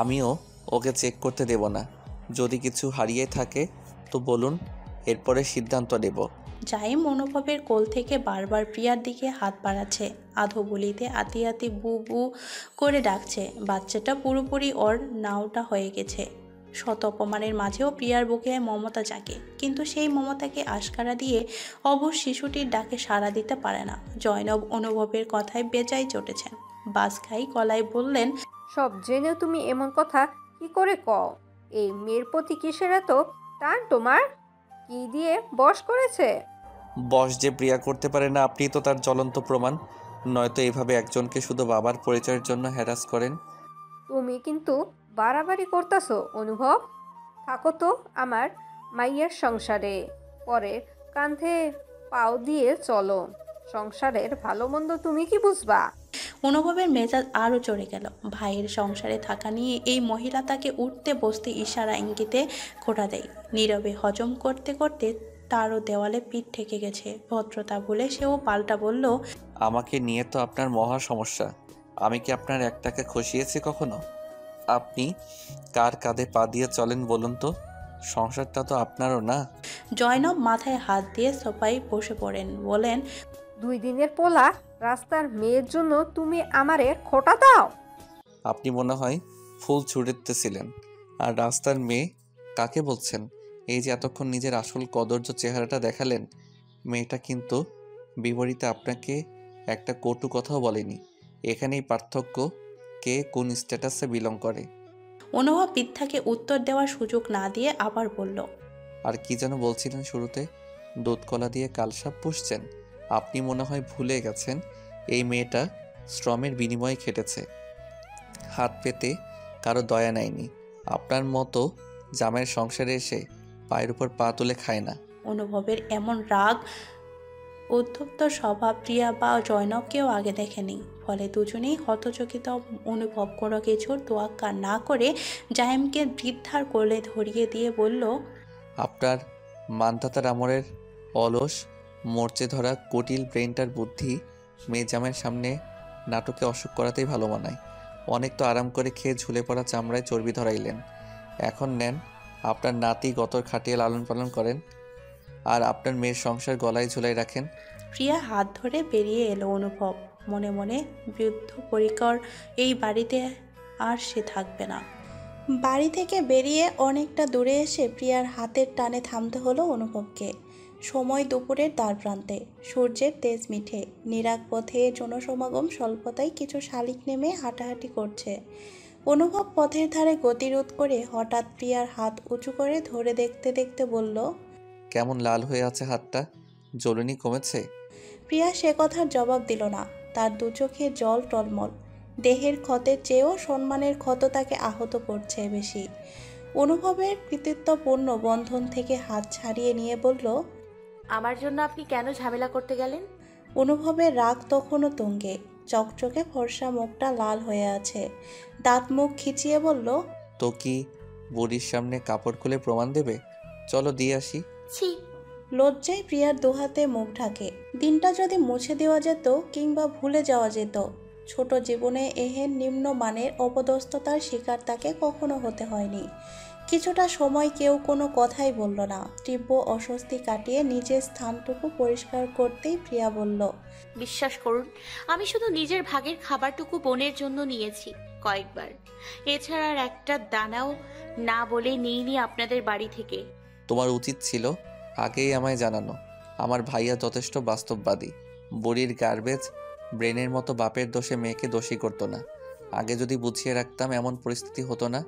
আমিও ওকে চেক করতে দেব না। যদি কিছু হারিয়ে থাকে তো বলুন, এরপরে সিদ্ধান্ত নেব। জাহিম অনুভবের কোল থেকে বারবার প্রিয়ার দিকে হাত বাড়াচ্ছে, আধো বলিতে আতি আতি বু বু করে ডাকছে। বাচ্চাটা পুরোপুরি ওর নাওটা হয়ে গেছে। শত অপমানের মাঝেও প্রিয়ার বুকে মমতা জাগে, কিন্তু সেই মমতাকে আশকারা দিয়ে অবশ শিশুটির ডাকে সাড়া দিতে পারে না। জয়নব অনুভবের কথায় বেজায় চটেছেন। বাস খাই গলায় বললেন, সব জেনেও তুমি এমন কথা কি করে কও? এই মেয়ের প্রতি কিসের এত টান তোমার? কি দিয়ে বশ করেছে? বস যে প্রিয়া করতে পারে না আপনি তো তার জ্বলন্ত প্রমাণ। নয়তো এভাবে একজনকে শুধু বাবার পরিচয়ের জন্য হ্যারাস করেন। তুমি কিন্তু বাড়াবাড়ি করতেছো অনুভব। থাকো তো আমার মাইয়ের সংসারে, পরের কাঁধে পাও দিয়ে চলো। সংসারের ভালো মন্দ তুমি কি বুঝবা? অনুভবের মেজাজ আরও চড়ে গেল। ভাইয়ের সংসারে থাকা নিয়ে এই মহিলা তাকে উঠতে বসতে ইশারা ইঙ্গিতে খোঁটা দেয়। নীরবে হজম করতে করতে তারও দেওয়ালে পিঠ ঠেকে গেছে। ভদ্রতা ভুলে সেও পাল্টা বলল, আমাকে নিয়ে তো আপনার মহা সমস্যা। আমি কি আপনার একটাকে খসিয়েছি কখনো? আপনি কার কাঁধে পা দিয়ে চলেন বলুন তো? সংসারটা তো আপনারও না। জয়নব মাথায় হাত দিয়ে সোফায় বসে পড়েন, বলেন, 2 দিনের পোলা রাস্তার মেয়ের জন্য তুমি আমারে খোটা দাও? আপনি মনে হয় ফুল ছুঁড়েতেছিলেন। আর রাস্তার মেয়ে কাকে বলছেন? এই যে এতক্ষণ নিজের আসল কদর্য চেহারাটা দেখালেন, মেয়েটা কিন্তু বিপরীতে আপনাকে একটা কটু কথাও বলেনি। এখানেই পার্থক্য, কে কোন স্ট্যাটাসে বিলং করে। অনুভব বৃদ্ধাকে উত্তর দেওয়ার সুযোগ না দিয়ে আবার বলল, আর কি যেন বলছিলেন শুরুতে? দুধ কলা দিয়ে কালসাপ পুষছেন। আপনি মনে হয় ভুলে গেছেন এই মেয়েটা শ্রমের বিনিময়ে খেটেছে, হাত পেতে কারো দয়া নেয়নি। আপনার মতো জামাইয়ের সংসারে এসে পায়ের উপর পা তুলে খায় না। অনুভবের এমন রাগ উদ্ধপ্ত স্বভাব প্রিয়া বা জয়নবকেও আগে দেখেনি। ফলে দুজনেই হতচকিত অনুভব কোনো কিছুর তোয়াক্কা না করে জাহিমকে বৃদ্ধার কোলে ধরিয়ে দিয়ে বলল, আপনার মান্ধাতার আমরের অলস মরচে ধরা কুটিল ব্রেনটার বুদ্ধি মেয়ে জামাইয়ের সামনে নাটকে অসুখ করাতেই ভালো মানায়। অনেক তো আরাম করে খেয়ে ঝুলে পড়া চামড়ায় চর্বি ধরাইলেন। এখন নেন, আপনার নাতি গতর খাটিয়ে লালন পালন করেন, আর আপনার মেয়ের সংসার গলায় ঝুলাই রাখেন। প্রিয়া হাত ধরে বেরিয়ে এলো অনুভব। মনে মনে বৃদ্ধ পরিকর এই বাড়িতে আর সে থাকবে না। বাড়ি থেকে বেরিয়ে অনেকটা দূরে এসে প্রিয়ার হাতের টানে থামতে হলো অনুভবকে। সময় দুপুরের দ্বার প্রান্তে, সূর্যের তেজ মিঠে, নিরাগ পথে জনসমাগম স্বল্পতায় কিছু শালিক নেমে হাঁটাহাঁটি করছে। অনুভব পথের ধারে গতিরোধ করে হঠাৎ প্রিয়ার হাত উঁচু করে ধরে দেখতে দেখতে বলল, কেমন লাল হয়ে আছে হাতটা? জ্বলুনি কমেছে? প্রিয়া সে কথার জবাব দিল না। তার দু চোখে জল টলমল। দেহের ক্ষতের চেয়েও সম্মানের ক্ষত তাকে আহত করছে বেশি। অনুভবের কৃতিত্বপূর্ণ বন্ধন থেকে হাত ছাড়িয়ে নিয়ে বলল, আমার জন্য আপনি কেন ঝামেলা করতে গেলেন? অনুভবের রাগ তখনও তুঙ্গে। চকচকে ফর্সা মুখটা লাল হয়ে আছে। দাঁত মুখ খিচিয়ে বলল, তো কি বুড়ির সামনে কাপড় খুলে প্রমাণ দেবে? চলো দিয়ে আসি। ছি। লজ্জায় প্রিয়ার দুহাতে মুখ ঢাকে। দিনটা যদি মুছে দেওয়া যেত কিংবা ভুলে যাওয়া যেত। ছোট জীবনে এহেন নিম্নমানের অপদস্থতার শিকার তাকে কখনো হতে হয়নি। কিছুটা সময় কেউ কোনো কথাই বলল না। তীব্র অস্বস্তি কাটিয়ে নিজের স্থানটুকু পরিষ্কার করতেই প্রিয়া বলল, বিশ্বাস করুন, আমি শুধু নিজের ভাগের খাবারটুকু বোনের জন্য নিয়েছি কয়েকবার। এছাড়া আর একটা দানাও না বলে নিইনি আপনাদের বাড়ি থেকে। তোমার উচিত ছিল আগেই আমায় জানানো। আমার ভাইয়া যথেষ্ট বাস্তববাদী। বুড়ির গার্বেজ ব্রেনের মতো বাপের দোষে মেয়েকে দোষী করতো না। আগে যদি বুঝিয়ে রাখতাম এমন পরিস্থিতি হতো না।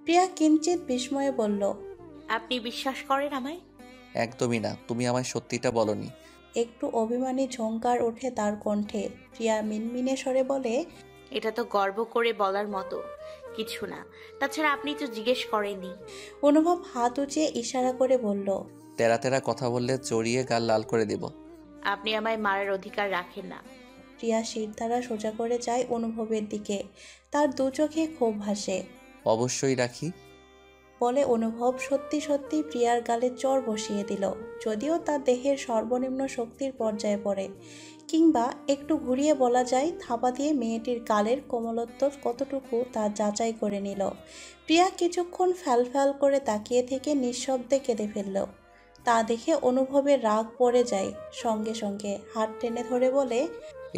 প্রিয়া কিঞ্চিত বিস্ময়ে বলল, আপনি বিশ্বাস করেন আমায়? একদমই না, তুমি আমায় সত্যিটা বলনি। একটু অভিমানী ঝংকার ওঠে তার কণ্ঠে। প্রিয়া মিনমিনে স্বরে বলে, এটা তো গর্ব করে বলার মতো কিছু না। তাছাড়া আপনি তো জিজ্ঞেস করেননি। অনুভব হাত উঁচিয়ে ইশারা করে বলল, তেরা তেরা কথা বললে চড়িয়ে গাল লাল করে দেব। আপনি আমায় মারার অধিকার রাখেন না। প্রিয়া শিরদাঁড়া সোজা করে যায় অনুভবের দিকে। তার দু চোখে ক্ষোভ ভাসে। অবশ্যই রাখি। বলে অনুভব সত্যি সত্যি প্রিয়ার গালে চড় বসিয়ে দিল। যদিও তার দেহের সর্বনিম্ন শক্তির পর্যায়ে পড়ে, কিংবা একটু ঘুরিয়ে বলা যায় থাবা দিয়ে মেয়েটির গালের কোমলত্ব কতটুকু তা যাচাই করে নিল। প্রিয়া কিছুক্ষণ ফ্যাল করে তাকিয়ে থেকে নিঃশব্দে কেঁদে ফেলল। তা দেখে অনুভবের রাগ পড়ে যায়, সঙ্গে সঙ্গে হাত টেনে ধরে বলে,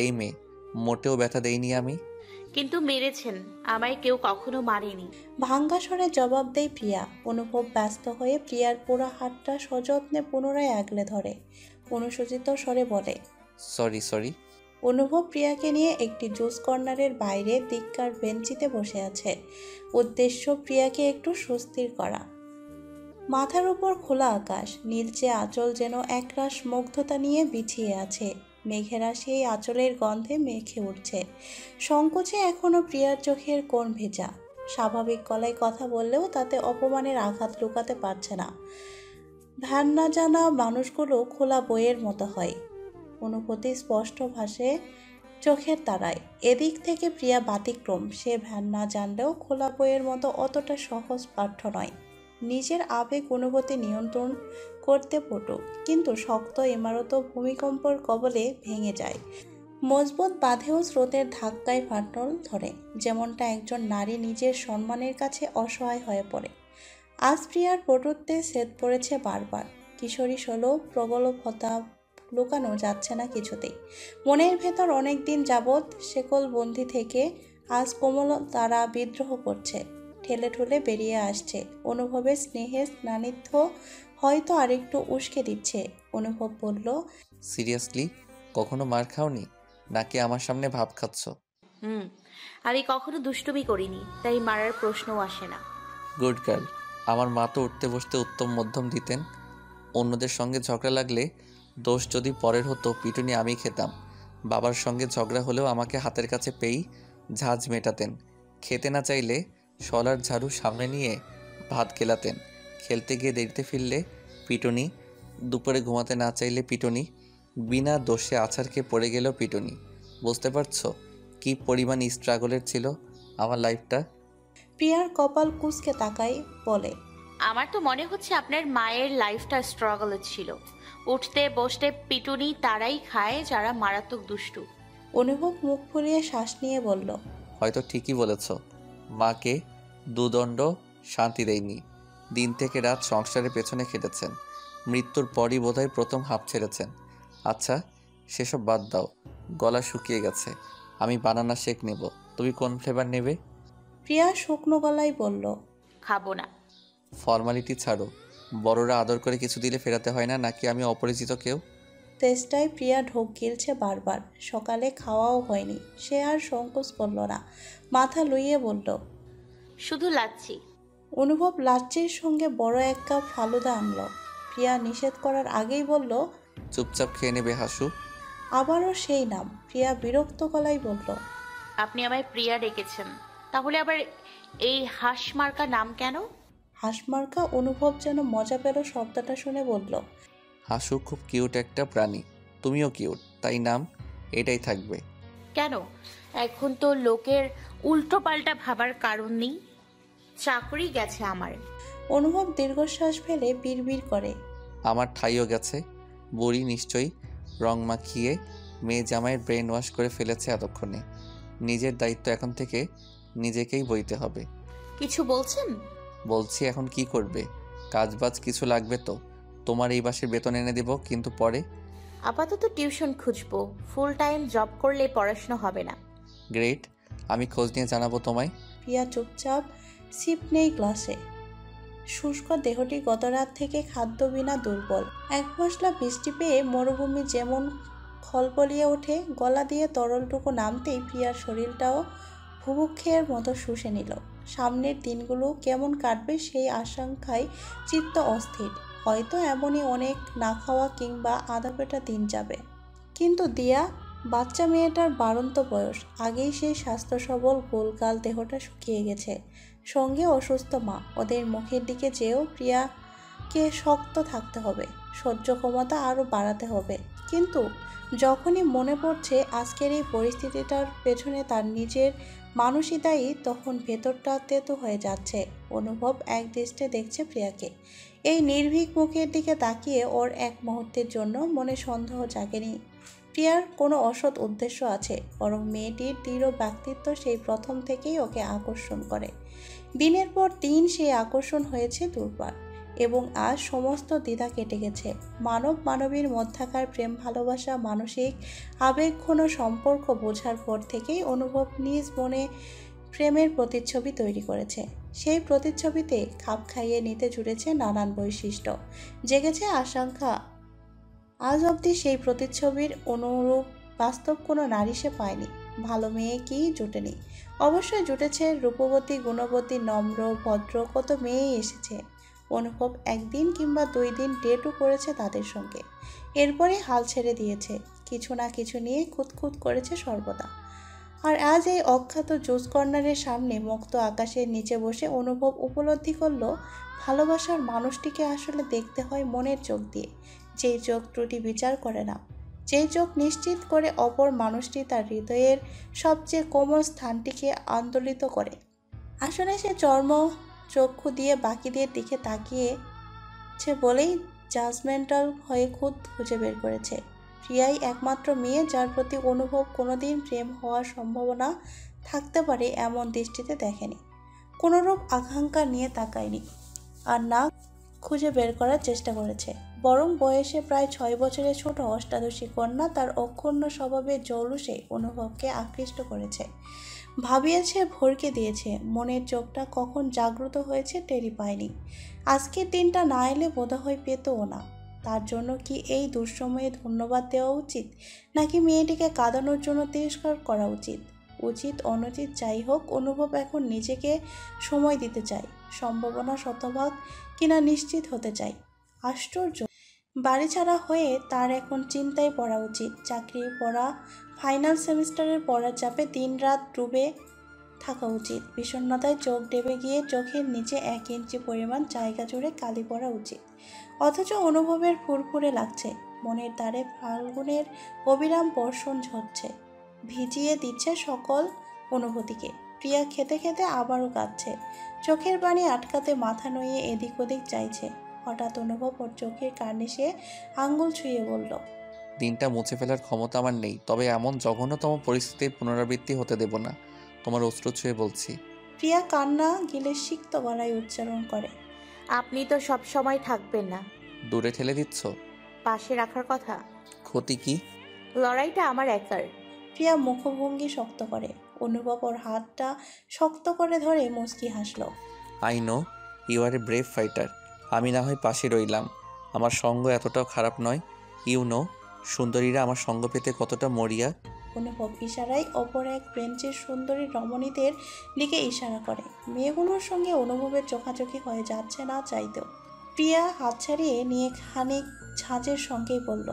এই মেয়ে, মোটেও ব্যথা দেইনি আমি। কিন্তু মেরেছেন, আমায় কেউ কখনো মারেনি। ভাঙ্গা স্বরে জবাব দেয় প্রিয়া। অনুভব ব্যস্ত হয়ে প্রিয়ার পুরো হাতটা সযত্নে পুনরায় আগলে ধরে অনুশোচিত স্বরে বলে, সরি। অনুভব প্রিয়াকে নিয়ে একটি জুস কর্নারের বাইরে দিককার বেঞ্চিতে বসে আছে। উদ্দেশ্য প্রিয়াকে একটু স্বস্তির করা। মাথার উপর খোলা আকাশ, নীলচে আঁচল যেন একরাশ মুগ্ধতা নিয়ে বিছিয়ে আছে। মেঘেরা সেই আঁচলের গন্ধে মেখে উঠছে। সংকোচে এখনো প্রিয়ার চোখের কোণ ভেজা। স্বাভাবিক গলায় কথা বললেও তাতে অপমানের আঘাত লুকাতে পারছে না। ধ্যান না জানা মানুষগুলো খোলা বইয়ের মতো হয়, অনুভূতি স্পষ্ট ভাসে চোখের তারায়। এদিক থেকে প্রিয়া ব্যতিক্রম। সে ভ্যান না জানলেও খোলা বইয়ের মতো অতটা সহজ পাঠ্য নয়। নিজের আবেগ অনুভূতি নিয়ন্ত্রণ করতে পটু, কিন্তু শক্ত ইমারত ভূমিকম্পর কবলে ভেঙে যায়। মজবুত বাঁধেও স্রোতের ধাক্কায় ফাটল ধরে, যেমনটা একজন নারী নিজের সম্মানের কাছে অসহায় হয়ে পড়ে। আজ প্রিয়ার পটুত্বে ছেদ পড়েছে বারবার। কিশোরী সুলভ প্রগল্ভতা লুকানো যাচ্ছে না কিছুতেই। মনের ভেতর অনেকদিন যাবৎ শেকলবন্দি থেকে আজ কোমল তারা বিদ্রোহ করছে, ঠেলে ঠুলে বেরিয়ে আসছে। অনুভবের স্নেহের স্নানিধ্য হয়তো আরেকটু উস্কে দিচ্ছে। অনুভব বলল, সিরিয়াসলি, কখনো মার খাওনি নাকি আমার সামনে ভাব খাচ্ছ? আমি কখনো দুষ্টুমি করিনি, তাই মারার প্রশ্নও আসে না। Good girl. আমার মা তো উঠতে বসতে উত্তম মধ্যম দিতেন। অন্যদের সঙ্গে ঝগড়া লাগলে দোষ যদি পরের হতো, পিটুনি আমি খেতাম। বাবার সঙ্গে ঝগড়া হলেও আমাকে হাতের কাছে পেয়েই ঝাঁজ মেটাতেন। খেতে না চাইলে শলার ঝাড়ু সামনে নিয়ে ভাত খেলাতেন। খেলতে গিয়ে দেরিতে ফিরলে পিটুনি, দুপুরে ঘুমাতে না চাইলে পিটুনি, বিনা দোষে আছাড় খেয়ে পড়ে গেলেও পিটুনি। বুঝতে পারছো কি পরিমাণ স্ট্রাগলের ছিল আমার লাইফটা? প্রিয়ার কপাল কুঁচকে তাকাই, বলে, আমার তো মনে হচ্ছে আপনার মায়ের লাইফটা স্ট্রাগল ছিল। উঠতে বসতে পিটুনি তারাই খায় যারা মারাত্মক দুষ্টু। অনুভব মুখ ফুলিয়ে শ্বাস নিয়ে বলল, হয়তো ঠিকই বলেছ। মাকে দুদণ্ড শান্তি দেয়নি। দিন থেকে রাত সংসারের পেছনে খেটেছেন। মৃত্যুর পরই বোধহয় প্রথম হাঁপ ছেড়েছেন। আচ্ছা, সেসব বাদ দাও, গলা শুকিয়ে গেছে। আমি বানানা শেক নেব, তুমি কোন ফ্লেভার নেবে? প্রিয়া শুকনো গলায় বলল, খাবো না। ফর্মালিটি ছাড়ো, বড়রা আদর করে কিছু দিলে ফেরাতে হয় না, নাকি আমি অপরিচিত কেউ? তেষ্টায় প্রিয়া ঢোক গিলছে বারবার। সকালে খাওয়াও হয়নি। সে আর সংকোচ করল না, মাথা লুইয়ে বলল, শুধু লাচ্ছি। অনুভব লাচ্ছির সঙ্গে বড় এক কাপ ফালুদা আনলো। প্রিয়া নিষেধ করার আগেই বলল, চুপচাপ খেয়ে নেবে হাসু। আবারও সেই নাম। প্রিয়া বিরক্ত গলায় বলল, আপনি আমায় প্রিয়া ডেকেছেন, তাহলে আবার এই হাঁস মার্কা নাম কেন? হাঁসমার্কা। অনুভব যেন মজা পেল শব্দটা শুনে বলল, হাসু খুব কিউট একটা প্রাণী, তুমিও কিউট, তাই নাম এটাই থাকবে। কেন? এখন তো লোকের উল্টো পাল্টা ভাবার কারণ নেই। চাকরি গেছে আমার। অনুভব দীর্ঘশ্বাস ফেলে বিড়বিড় করে, আমার ঠাইও গেছে। বুড়ি নিশ্চয়ই রং মাখিয়ে মেয়ে জামাইয়ের ব্রেন ওয়াশ করে ফেলেছে এতক্ষণে। নিজের দায়িত্ব এখন থেকে নিজেকেই বইতে হবে। কিছু বলছেন? বলছি, এখন কি করবে? কাজবাজ কিছু লাগবে তো? তোমার এই মাসের বেতন এনে দেব, কিন্তু পরে। আপাতত টিউশন খুঁজবো, ফুল টাইম জব করলে পড়াশোনা হবে না। গ্রেট, আমি খোঁজ নিয়ে জানাবো তোমায়। প্রিয়া চুপচাপ সিপ নেই গ্লাসে। শুষ্ক দেহটি গত রাত থেকে খাদ্য বিনা দুর্বল। এক মশলা বৃষ্টি পেয়ে মরুভূমি যেমন খলবলিয়ে ওঠে, গলা দিয়ে তরলটুকু নামতেই প্রিয়ার শরীরটাও ভুভুক্ষের মতো শুষে নিল। সামনের দিনগুলো কেমন কাটবে সেই আশঙ্কায় চিত্ত অস্থির। হয়তো এমনই অনেক না খাওয়া কিংবা আধা পেটা দিন যাবে। কিন্তু দিয়া, বাচ্চা মেয়েটার বাড়ন্ত বয়স। আগেই সেই স্বাস্থ্য সবল গোলগাল দেহটা শুকিয়ে গেছে। সঙ্গে অসুস্থ মা। ওদের মুখের দিকে যেও প্রিয়াকে শক্ত থাকতে হবে, সহ্য ক্ষমতা আরও বাড়াতে হবে। কিন্তু যখনই মনে পড়ছে আজকের এই পরিস্থিতিটার পেছনে তার নিজের মানুষিতাই তখন ভেতরটা তেতো হয়ে যাচ্ছে। অনুভব এক দৃষ্টে দেখছে প্রিয়াকে। এই নির্ভীক মুখের দিকে তাকিয়ে ওর এক মুহূর্তের জন্য মনে সন্দেহ জাগেনি প্রিয়ার কোনো অসৎ উদ্দেশ্য আছে, বরং মেয়েটির দৃঢ় ব্যক্তিত্ব সেই প্রথম থেকেই ওকে আকর্ষণ করে। দিনের পর দিন সেই আকর্ষণ হয়েছে দুর্বার, এবং আজ সমস্ত দ্বিধা কেটে গেছে। মানব মানবীর মধ্যাকার প্রেম ভালোবাসা, মানসিক আবেগঘন সম্পর্ক বোঝার পর থেকেই অনুভব নিজ মনে প্রেমের প্রতিচ্ছবি তৈরি করেছে। সেই প্রতিচ্ছবিতে খাপ খাইয়ে নিতে জুড়েছে নানান বৈশিষ্ট্য, জেগেছে আশঙ্কা। আজ অবধি সেই প্রতিচ্ছবির অনুরূপ বাস্তব কোনো নারী সে পায়নি। ভালো মেয়ে কি জুটেনি? অবশ্যই জুটেছে রূপবতী, গুণবতী, নম্র, ভদ্র কত মেয়েই এসেছে। অনুভব একদিন কিংবা 2 দিন ডেটও করেছে তাদের সঙ্গে, এরপরে হাল ছেড়ে দিয়েছে। কিছু না কিছু নিয়ে খুঁতখুত করেছে সর্বদা। আর আজ এই অখ্যাত জুস কর্নারের সামনে মুক্ত আকাশের নিচে বসে অনুভব উপলব্ধি করলো ভালোবাসার মানুষটিকে আসলে দেখতে হয় মনের চোখ দিয়ে, যেই চোখ ত্রুটি বিচার করে না, যেই চোখ নিশ্চিত করে অপর মানুষটি তার হৃদয়ের সবচেয়ে কোমল স্থানটিকে আন্দোলিত করে। আসলে সে চর্ম চক্ষু দিয়ে বাকিদের দিকে তাকিয়েছে বলেই জাজমেন্টাল হয়ে খুঁজে বের করেছে। প্রিয়াই একমাত্র মেয়ে যার প্রতি অনুভব কোনোদিন প্রেম হওয়ার সম্ভাবনা থাকতে পারে এমন দৃষ্টিতে দেখেনি, কোনোরূপ আকাঙ্ক্ষা নিয়ে তাকায়নি, আর না খুঁজে বের করার চেষ্টা করেছে। বরং বয়সে প্রায় 6 বছরের ছোট অষ্টাদশী কন্যা তার অক্ষুণ্ণ স্বভাবের জৌলুসে অনুভবকে আকৃষ্ট করেছে, ভাবিয়েছে, ভরকে দিয়েছে। মনের চোখটা কখন জাগ্রত হয়েছে টেরি পায়নি। আজকের দিনটা না এলে বোধহয় পেতও না। তার জন্য কি এই দুঃসময়ে ধন্যবাদ দেওয়া উচিত, নাকি মেয়েটিকে কাঁদানোর জন্য তিরস্কার করা উচিত? উচিত অনুচিত যাই হোক, অনুভব এখন নিজেকে সময় দিতে চায়, সম্ভাবনা শতভাগ কিনা নিশ্চিত হতে চায়। আশ্চর্য, বাড়ি ছাড়া হয়ে তার এখন চিন্তায় পড়া উচিত। চাকরির পড়া, ফাইনাল সেমিস্টারের পড়ার চাপে দিনরাত ডুবে থাকা উচিত। বিষণ্ণতায় চোখ ডেবে গিয়ে চোখের নিচে 1 ইঞ্চি পরিমাণ জায়গা জুড়ে কালি পড়া উচিত। অথচ অনুভবের ফুরফুরে লাগছে। মনের দ্বারে ফাল্গুনের অবিরাম বর্ষণ ঝরছে, ভিজিয়ে দিচ্ছে সকল অনুভূতিকে। প্রিয়া খেতে খেতে আবারও কাঁদছে, চোখের পানি আটকাতে মাথা নইয়ে এদিক ওদিক চাইছে। হঠাৎ অনুভব ওর চোখের কার্নিশে আঙ্গুল ছুঁয়ে বলল, দিনটা মুছে ফেলার ক্ষমতা আমার নেই, তবে এমন জঘন্যতম পরিস্থিতির পুনরাবৃত্তি হতে দেব না। তোমার অশ্রু ছুঁয়ে বলছি। প্রিয়া কান্না গিলে সিক্ত গলায় উচ্চারণ করে, আপনি তো সব সময় থাকবেন না। দূরে ঠেলে দিচ্ছ? পাশে রাখার কথা। ক্ষতি কি? লড়াইটা আমার একার। প্রিয়া মুখভঙ্গি শক্ত করে। অনুভব ওর হাতটা শক্ত করে ধরে মুচকি হাসল। I know you are a brave fighter. আমি না হয় পাশে রইলাম, আমার সঙ্গ এতটাও খারাপ নয়। ইউ নো সুন্দরীরা আমার সঙ্গ পেতে কতটা মরিয়া। অনুভব ইশারায় অপর এক বেঞ্চের সুন্দরী রমণীদের দিকে ইশারা করে। মেয়েগুলোর সঙ্গে অনুভবের চোখাচোখি হয়ে যাচ্ছে না চাইতেও। প্রিয়া হাত ছাড়িয়ে নিয়ে খানিক ঝাঁজের সঙ্গেই বলল,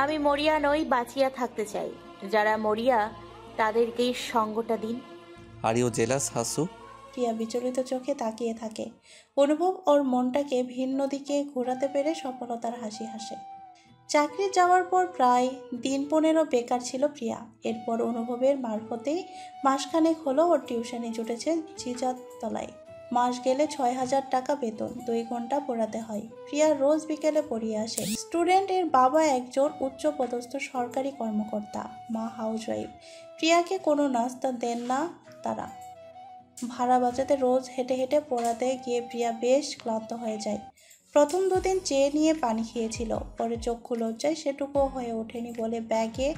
আমি মরিয়া নই, বাঁচিয়া থাকতে চাই। যারা মরিয়া তাদেরকেই সঙ্গটা দিন। Are you jealous Hasu? Priya বিচলিত চোখে তাকিয়ে থাকে। অনুভব ওর মনটাকে ভিন্ন দিকে ঘোরাতে পেরে সফলতার হাসি হাসে। চাকরি যাওয়ার পর প্রায় দিন 15 বেকার ছিল প্রিয়া। এরপর অনুভবের মারফতেই মাসখানেক হলো ওর টিউশনে জুটেছে জিজাত তলায়। মাস গেলে 6,000 টাকা বেতন, 2 ঘন্টা পড়াতে হয়। প্রিয়া রোজ বিকেলে পড়িয়ে আসে। স্টুডেন্টের বাবা একজন উচ্চপদস্থ সরকারি কর্মকর্তা, মা হাউসওয়াইফ। প্রিয়াকে কোনো নাস্তা দেন না তারা। ভাড়া বাঁচাতে রোজ হেঁটে হেঁটে পড়াতে গিয়ে প্রিয়া বেশ ক্লান্ত হয়ে যায়। প্রথম 2 দিন চেয়ে নিয়ে পানি খেয়েছিল, পরে চক্ষু লজ্জায় সেটুকুও হয়ে ওঠেনি বলে ব্যাগে